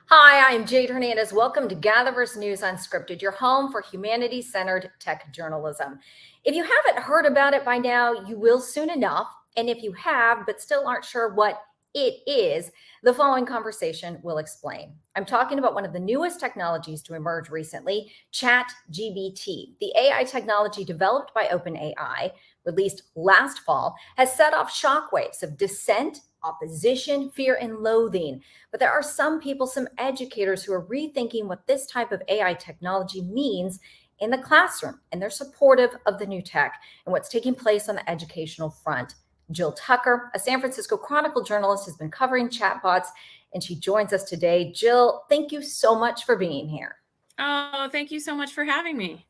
Hi, I'm Jade Hernandez. Welcome to GatherVerse News Unscripted, your home for humanity-centered tech journalism. If you haven't heard about it by now, you will soon enough. And if you have, but still aren't sure what it is, the following conversation will explain. I'm talking about one of the newest technologies to emerge recently, ChatGPT. The AI technology developed by OpenAI, released last fall, has set off shockwaves of dissent, opposition, fear, and loathing. But there are some people, some educators who are rethinking what this type of AI technology means in the classroom, and they're supportive of the new tech and what's taking place on the educational front. Jill Tucker, a San Francisco Chronicle journalist, has been covering chatbots, and she joins us today. Jill, thank you so much for being here. Oh, thank you so much for having me.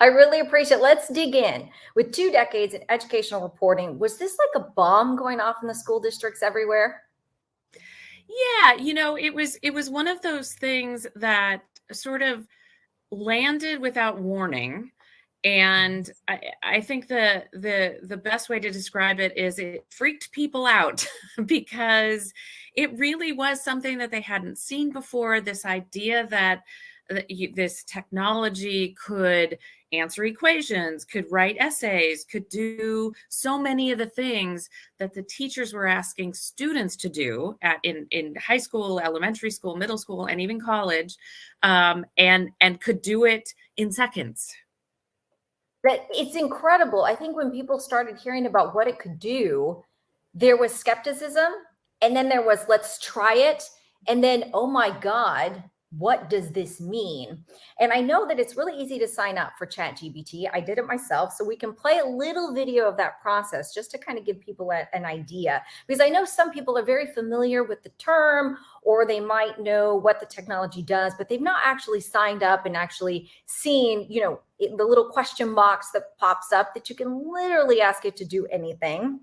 I really appreciate it. Let's dig in. With 2 decades in educational reporting, was this like a bomb going off in the school districts everywhere? Yeah, it was one of those things that sort of landed without warning. And I think the best way to describe it is it freaked people out because it really was something that they hadn't seen before. This idea that this technology could answer equations, could write essays, could do so many of the things that the teachers were asking students to do in high school, elementary school, middle school, and even college, and could do it in seconds. That it's incredible. I think when people started hearing about what it could do, there was skepticism, and then there was let's try it, and then oh my god, what does this mean? And I know that it's really easy to sign up for ChatGPT. I did it myself, so we can play a little video of that process just to kind of give people an idea, because I know some people are very familiar with the term, or they might know what the technology does, but they've not actually signed up and actually seen, the little question box that pops up that you can literally ask it to do anything.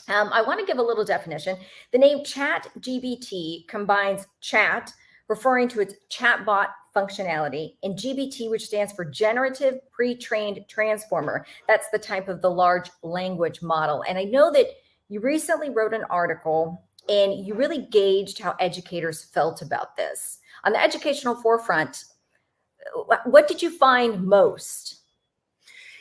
I want to give a little definition. The name ChatGPT combines chat, referring to its chatbot functionality, and GBT, which stands for Generative Pre-trained Transformer. That's the type of the large language model. And I know that you recently wrote an article and you really gauged how educators felt about this. On the educational forefront, what did you find most?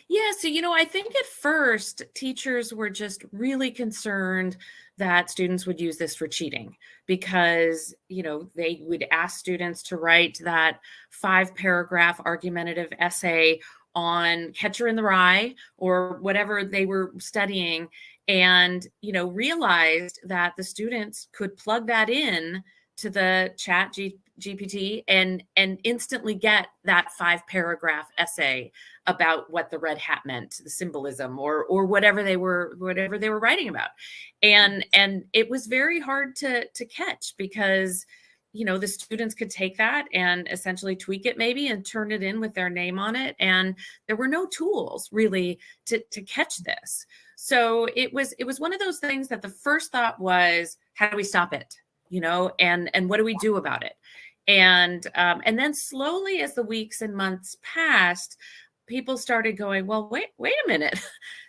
Yeah, so I think at first teachers were just really concerned that students would use this for cheating because, they would ask students to write that 5-paragraph argumentative essay on Catcher in the Rye or whatever they were studying, and, realized that the students could plug that in to the GPT and instantly get that 5-paragraph essay about what the red hat meant, the symbolism, or whatever they were writing about. And it was very hard to catch because the students could take that and essentially tweak it maybe and turn it in with their name on it, and there were no tools really to catch this. So it was one of those things that the first thought was, how do we stop it? And what do we do about it? And then slowly, as the weeks and months passed, people started going, well, wait a minute.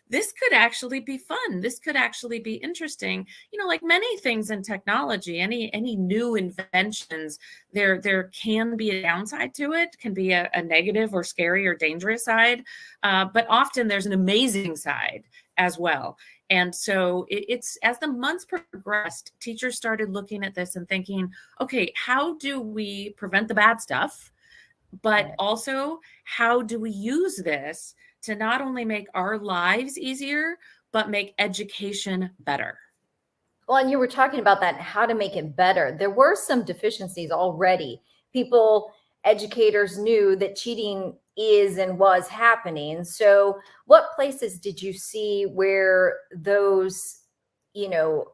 This could actually be fun. This could actually be interesting. Like many things in technology, any new inventions, there can be a downside to it, can be a negative or scary or dangerous side. But often there's an amazing side as well. And so it's as the months progressed, teachers started looking at this and thinking, okay, how do we prevent the bad stuff? But also, how do we use this to not only make our lives easier, but make education better? Well, and you were talking about that, how to make it better. There were some deficiencies already. People, educators knew that cheating is and was happening. So, what places did you see where those,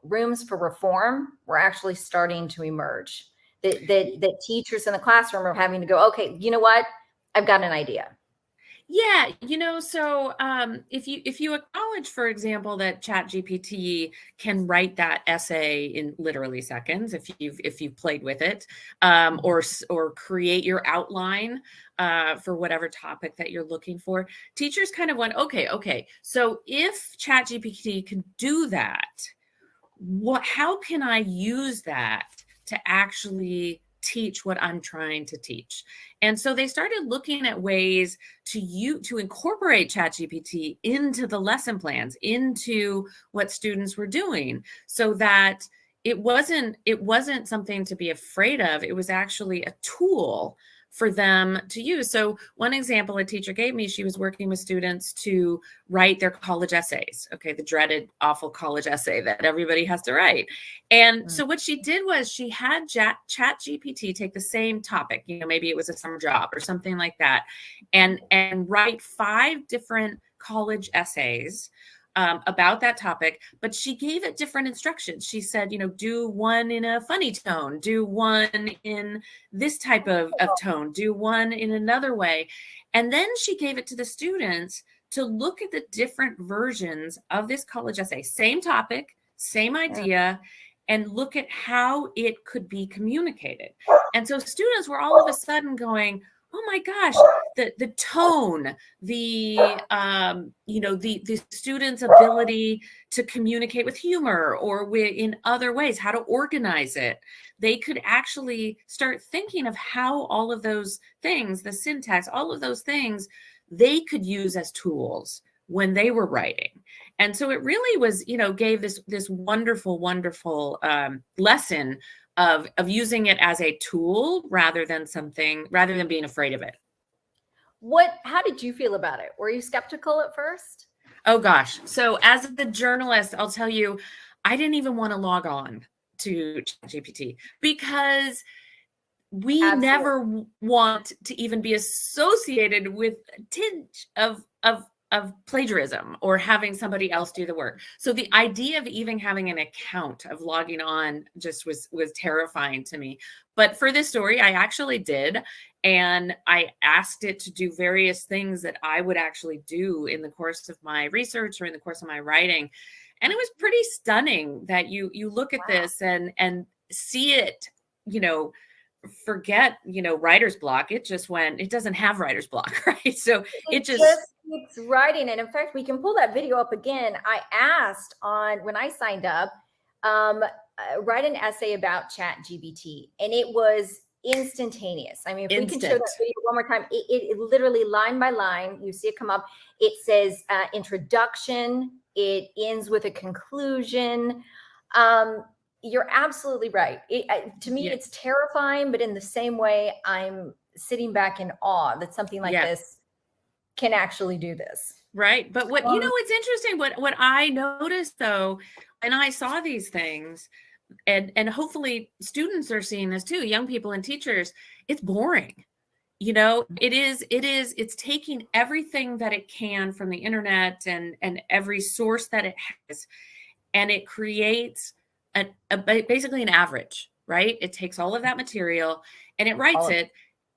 rooms for reform were actually starting to emerge? That teachers in the classroom are having to go, okay, you know what? I've got an idea. Yeah, so if you acknowledge, for example, that ChatGPT can write that essay in literally seconds, if you've played with it, or create your outline for whatever topic that you're looking for, teachers kind of went, okay. So if ChatGPT can do that, how can I use that to actually teach what I'm trying to teach? And so they started looking at ways to incorporate ChatGPT into the lesson plans, into what students were doing, so that it wasn't something to be afraid of. It was actually a tool for them to use. So one example a teacher gave me, she was working with students to write their college essays. Okay, the dreaded, awful college essay that everybody has to write. And so what she did was she had ChatGPT take the same topic, maybe it was a summer job or something like that, and write 5 different college essays about that topic, but she gave it different instructions. She said, do one in a funny tone, do one in this type of tone, do one in another way. And then she gave it to the students to look at the different versions of this college essay, same topic, same idea, and look at how it could be communicated. And so students were all of a sudden going, oh my gosh, the tone, the student's ability to communicate with humor or in other ways, how to organize it. They could actually start thinking of how all of those things, the syntax, all of those things, they could use as tools when they were writing. And so it really was, gave this wonderful, wonderful lesson of using it as a tool rather than being afraid of it. How did you feel about it? Were you skeptical at first? Oh gosh. So as the journalist, I'll tell you, I didn't even want to log on to ChatGPT because we never want to even be associated with a tinge of plagiarism or having somebody else do the work. So the idea of even having an account, of logging on, just was terrifying to me. But for this story, I actually did. And I asked it to do various things that I would actually do in the course of my research or in the course of my writing. And it was pretty stunning that you look at this and see it, forget, writer's block. It doesn't have writer's block, right? So it just keeps writing. And in fact, we can pull that video up again. I asked when I signed up, write an essay about ChatGPT, and it was instantaneous. I mean, if we can show that video one more time, it literally line by line, you see it come up. It says introduction. It ends with a conclusion. You're absolutely right. To me, it's terrifying, but in the same way, I'm sitting back in awe that something like this can actually do this. Right. But it's interesting. What I noticed though, and I saw these things, and hopefully students are seeing this too, young people and teachers, it's boring. It's taking everything that it can from the internet and every source that it has, and it creates basically an average, right? It takes all of that material and it writes it,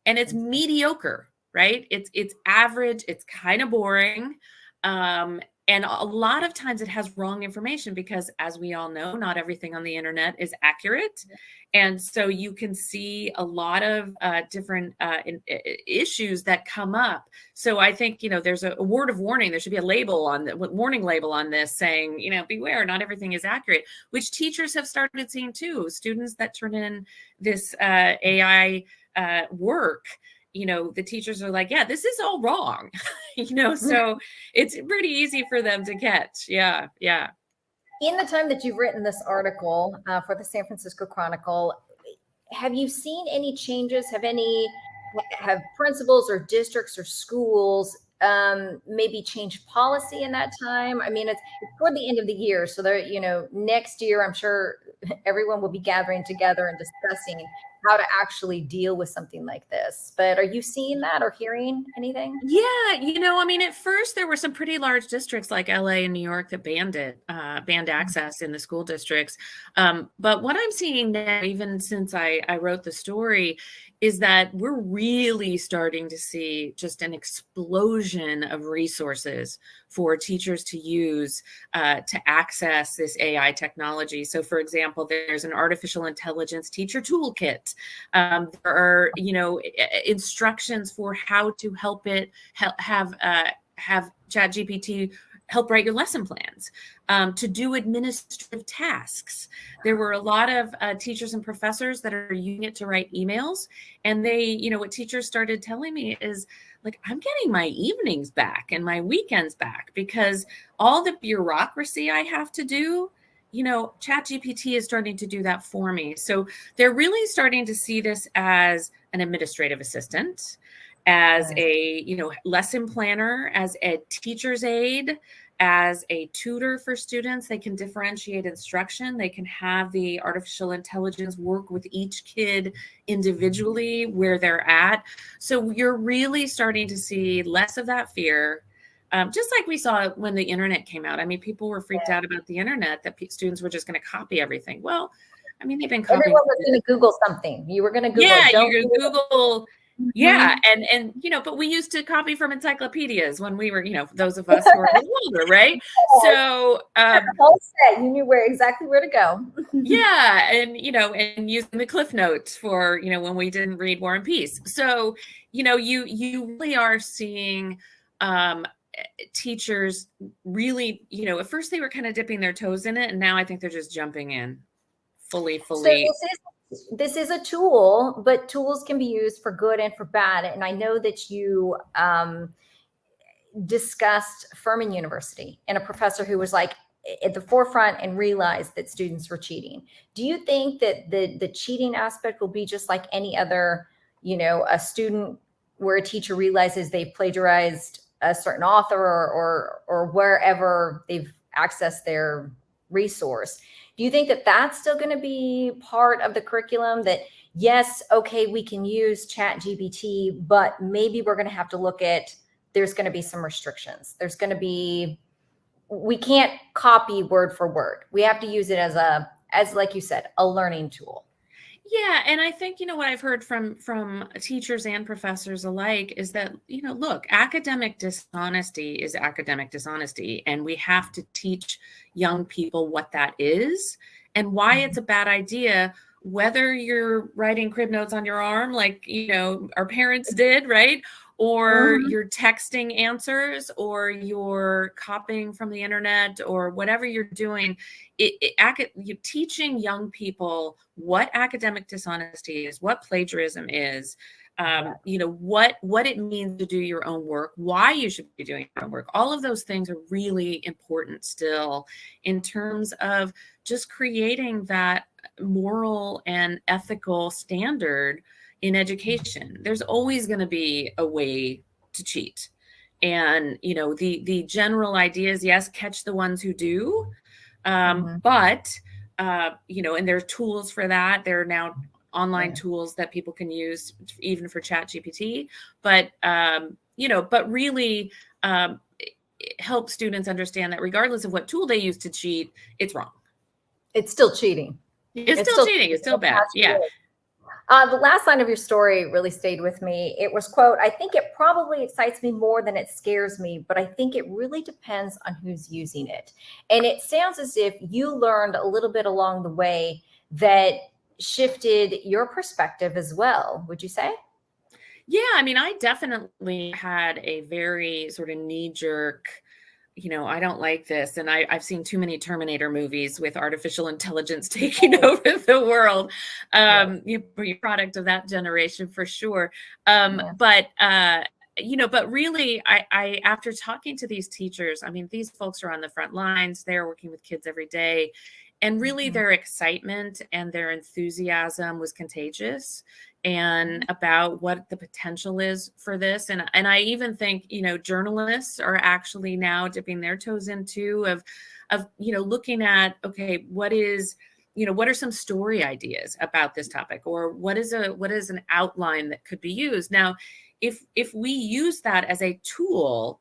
and it's mediocre, right? It's average. It's kind of boring. And a lot of times it has wrong information because, as we all know, not everything on the internet is accurate. And so you can see a lot of different issues that come up. So I think, there's a word of warning. There should be a label warning label on this saying, beware, not everything is accurate, which teachers have started seeing too. Students that turn in this AI work, the teachers are like, yeah, this is all wrong, so it's pretty easy for them to catch. Yeah. Yeah. In the time that you've written this article for the San Francisco Chronicle, have you seen any changes? Have principals or districts or schools maybe changed policy in that time? I mean, it's toward the end of the year. So next year, I'm sure everyone will be gathering together and discussing how to actually deal with something like this. But are you seeing that or hearing anything? Yeah, at first there were some pretty large districts like LA and New York that banned access in the school districts. But what I'm seeing now, even since I wrote the story, is that we're really starting to see just an explosion of resources for teachers to use to access this AI technology. So, for example, there's an artificial intelligence teacher toolkit. There are, instructions for how to help it have ChatGPT help write your lesson plans, to do administrative tasks. There were a lot of teachers and professors that are using it to write emails. And they, what teachers started telling me is like, I'm getting my evenings back and my weekends back because all the bureaucracy I have to do, ChatGPT is starting to do that for me. So they're really starting to see this as an administrative assistant, as a, lesson planner, as a teacher's aide, as a tutor for students. They can differentiate instruction. They can have the artificial intelligence work with each kid individually where they're at. So you're really starting to see less of that fear. Just like we saw when the internet came out. I mean, people were freaked out about the internet, that students were just going to copy everything. Well, I mean, they've been copying. Everyone was going to Google something. You were going to Google. Yeah, you're going to Google. Yeah. And, but we used to copy from encyclopedias when we were, those of us who are a little older, right? So, you knew exactly where to go. Yeah. And, and using the Cliff Notes for, when we didn't read War and Peace. So, you really are seeing, teachers really, at first they were kind of dipping their toes in it. And now I think they're just jumping in fully. So this is a tool, but tools can be used for good and for bad. And I know that you discussed Furman University and a professor who was like at the forefront and realized that students were cheating. Do you think that the cheating aspect will be just like any other, a student where a teacher realizes they've plagiarized a certain author or wherever they've accessed their resource? Do you think that that's still going to be part of the curriculum, that yes, okay, we can use ChatGPT, but maybe we're going to have to look at, there's going to be some restrictions. There's going to be, we can't copy word for word. We have to use it as like you said, a learning tool. Yeah. And I think, what I've heard from teachers and professors alike is that, look, academic dishonesty is academic dishonesty. And we have to teach young people what that is and why it's a bad idea, whether you're writing crib notes on your arm, like, our parents did, right? Or you're texting answers, or you're copying from the internet, or whatever you're doing. You're teaching young people what academic dishonesty is, what plagiarism is, what it means to do your own work, why you should be doing your own work. All of those things are really important still in terms of just creating that moral and ethical standard in education. There's always going to be a way to cheat. And, the general idea is, yes, catch the ones who do. But, and there's tools for that. There are now online tools that people can use even for ChatGPT. But, but really help students understand that regardless of what tool they use to cheat, it's wrong. It's still cheating. It's still cheating. It's still bad. Yeah. The last line of your story really stayed with me. It was, quote, "I think it probably excites me more than it scares me, but I think it really depends on who's using it." And it sounds as if you learned a little bit along the way that shifted your perspective as well. Would you say? Yeah. I mean, I definitely had a very sort of knee-jerk, I don't like this. And I've seen too many Terminator movies with artificial intelligence taking over the world. You're a product of that generation for sure. But really, I after talking to these teachers, I mean, these folks are on the front lines. They're working with kids every day. And really their excitement and their enthusiasm was contagious, and about what the potential is for this. And I even think, journalists are actually now dipping their toes into of looking at, okay, what are some story ideas about this topic, or what is an outline that could be used. Now, if we use that as a tool,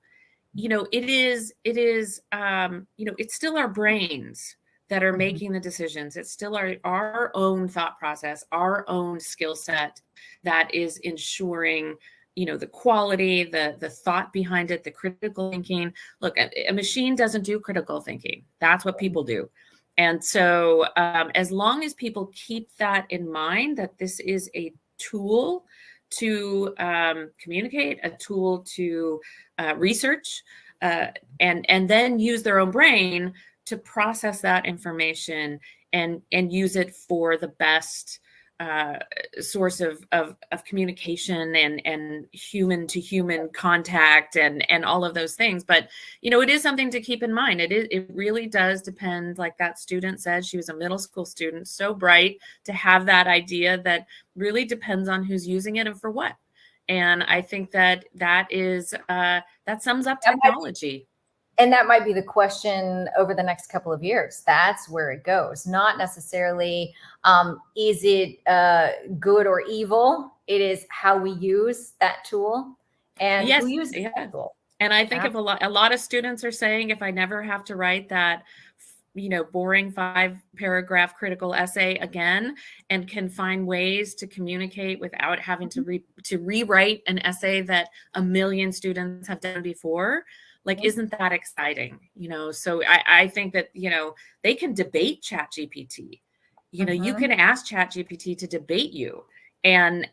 it is it's still our brains that are making the decisions. It's still our own thought process, our own skill set that is ensuring, the quality, the thought behind it, the critical thinking. Look, a machine doesn't do critical thinking. That's what people do. And so as long as people keep that in mind, that this is a tool to communicate, a tool to research, and then use their own brain to process that information and use it for the best source of communication and human to human contact and all of those things. But it is something to keep in mind. It really does depend. Like that student said, she was a middle school student, so bright to have that idea. That really depends on who's using it and for what. And I think that is that sums up technology. And that might be the question over the next couple of years. That's where it goes. Not necessarily, is it good or evil? It is how we use that tool and who uses that tool. And I think if a lot of students are saying, if I never have to write that, boring 5-paragraph critical essay again, and can find ways to communicate without having to rewrite an essay that a million students have done before. Like, isn't that exciting? So I think that, they can debate ChatGPT. You can ask ChatGPT to debate you and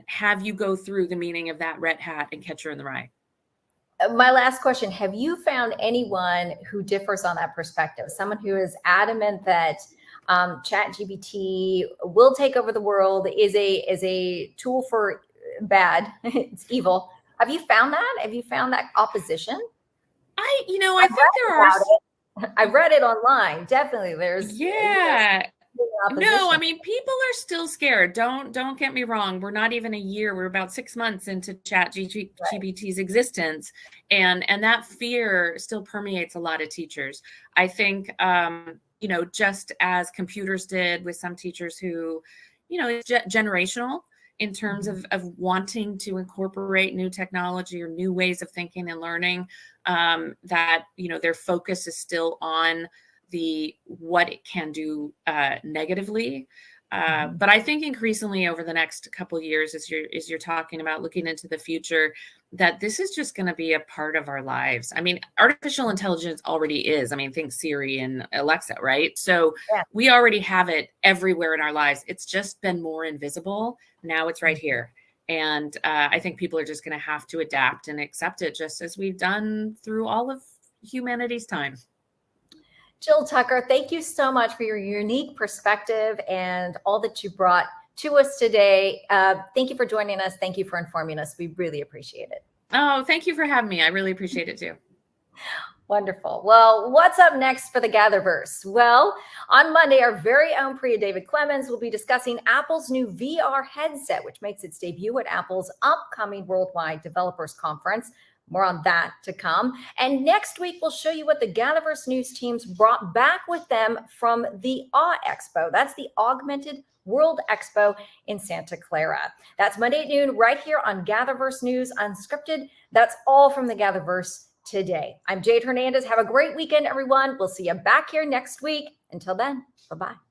have you go through the meaning of that red hat and Catcher in the Rye. My last question, have you found anyone who differs on that perspective? Someone who is adamant that ChatGPT will take over the world, is a tool for bad, it's evil. Have you found that? Have you found that opposition? I think there are. I've read it online. Definitely, there's No, I mean, people are still scared. Don't get me wrong. We're not even a year. We're about 6 months into ChatGPT's existence, and that fear still permeates a lot of teachers. I think, just as computers did with some teachers who, it's generational in terms of wanting to incorporate new technology or new ways of thinking and learning, that, their focus is still on what it can do negatively. But I think increasingly over the next couple of years, as you're talking about looking into the future, that this is just going to be a part of our lives. I mean, artificial intelligence already is. I mean, think Siri and Alexa, right? So we already have it everywhere in our lives. It's just been more invisible. Now it's right here. And I think people are just going to have to adapt and accept it, just as we've done through all of humanity's time. Jill Tucker, thank you so much for your unique perspective and all that you brought to us today. Thank you for joining us. Thank you for informing us. We really appreciate it. Oh, thank you for having me. I really appreciate it too. Wonderful. Well, what's up next for the GatherVerse? Well, on Monday, our very own Priya David Clemens will be discussing Apple's new VR headset, which makes its debut at Apple's upcoming Worldwide Developers Conference. More on that to come. And next week, we'll show you what the GatherVerse News teams brought back with them from the AWE Expo. That's the Augmented World Expo in Santa Clara. That's Monday at noon right here on GatherVerse News Unscripted. That's all from the GatherVerse today. I'm Jade Hernandez. Have a great weekend, everyone. We'll see you back here next week. Until then, bye-bye.